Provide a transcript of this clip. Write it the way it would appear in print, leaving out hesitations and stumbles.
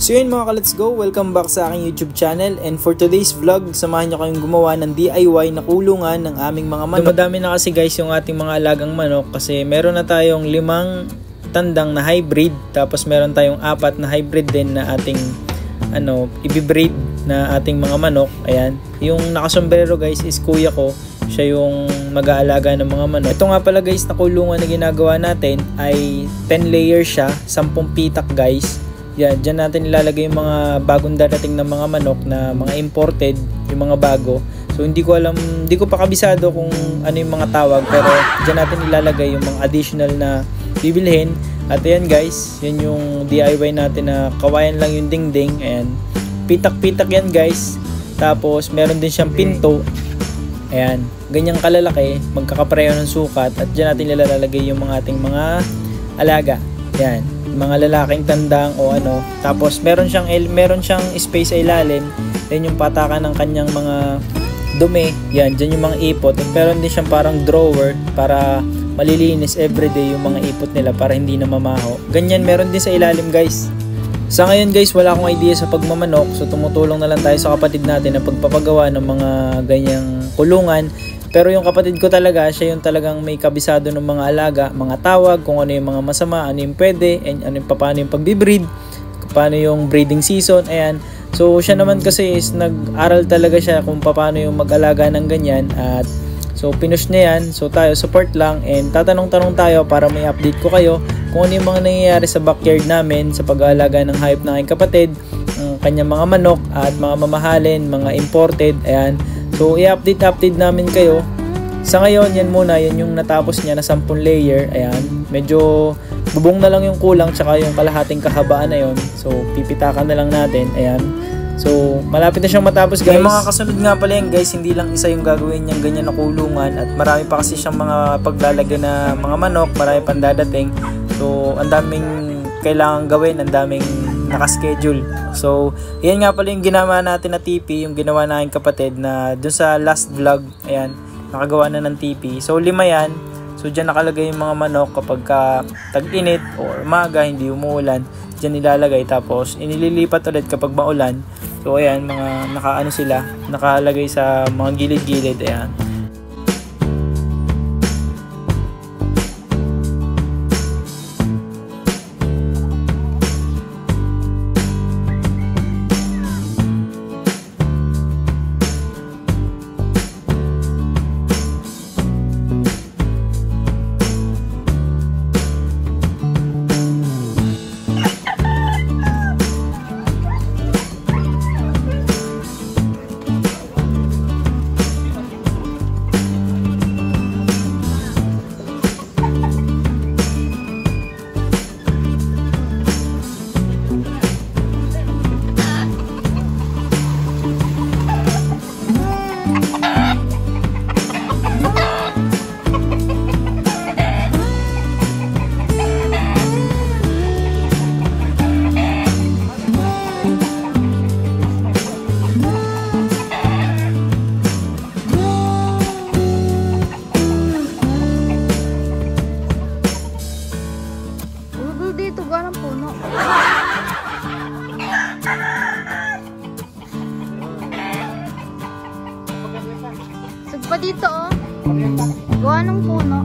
So yun mga ka-let's go, welcome back sa aking YouTube channel, and for today's vlog, samahan nyo kayong gumawa ng DIY na kulungan ng aming mga manok. Dumadami na kasi guys yung ating mga alagang manok kasi meron na tayong 5 tandang na hybrid, tapos meron tayong 4 na hybrid din na ating i-breed na ating mga manok. Ayan, yung nakasombrero guys is kuya ko, siya yung mag-aalaga ng mga manok. Ito nga pala guys na kulungan na ginagawa natin ay 10 layers siya, 10 pitak guys. Yan, dyan natin ilalagay yung mga bagong darating na mga manok na mga imported, yung mga bago. So hindi ko pa kabisado kung ano yung mga tawag, pero dyan natin ilalagay yung mga additional na bibilhin. At ayan guys, yan yung DIY natin na kawayan lang yung dingding. Ayan, pitak-pitak yan guys. Tapos meron din siyang pinto. Ayan, ganyang kalalaki, magkakapareho ng sukat. At dyan natin ilalagay yung mga ating mga alaga. Ayan, mga lalaking tandang o ano. Tapos meron siyang space sa ilalim. Then yung patakan ng kanyang mga dumi. Yan, dyan yung mga ipot. At meron din siyang parang drawer para malilinis everyday yung mga ipot nila para hindi na mamaho. Ganyan meron din sa ilalim guys. Sa ngayon guys, wala akong idea sa pagmamanok. So tumutulong na lang tayo sa kapatid natin na pagpapagawa ng mga ganyang kulungan. Pero yung kapatid ko talaga, siya yung talagang may kabisado ng mga alaga, mga tawag, kung ano yung mga masama, ano yung pwede, and ano yung paano yung pagbibreed, paano yung breeding season, ayan. So siya naman kasi is nag-aral talaga siya kung paano yung mag-alaga ng ganyan, at so pinush niya yan. So tayo support lang, and tatanong-tanong tayo para may update ko kayo kung ano yung mga nangyayari sa backyard namin sa pag-aalaga ng hayop ng aking kapatid, ang kanyang mga manok at mga mamahalin, mga imported, ayan. So i-update namin kayo. Sa ngayon, yan muna, yan yung natapos niya na 10 layer. Ayan, medyo bubong na lang yung kulang, tsaka yung kalahating kahabaan na yon. So pipitakan na lang natin. Ayan, so malapit na siyang matapos guys. May mga kasunod nga pala yan guys, hindi lang isa yung gagawin niyang ganyan na kulungan, at marami pa kasi siyang mga paglalagay na mga manok, marami pang dadating. So ang daming kailangan gawin, ang daming nakaschedule. So yan nga pala yung ginawa natin na TP, yung ginawa na aking kapatid na dun sa last vlog. Ayan, nakagawa na ng TP. So 5 yan. So dyan nakalagay yung mga manok kapag tag-init or umaga, hindi umuulan, dyan nilalagay. Tapos inililipat ulit kapag maulan. So ayan, mga nakalagay sa mga gilid-gilid. Ayan. Sugpa dito oh. Gawa ng puno.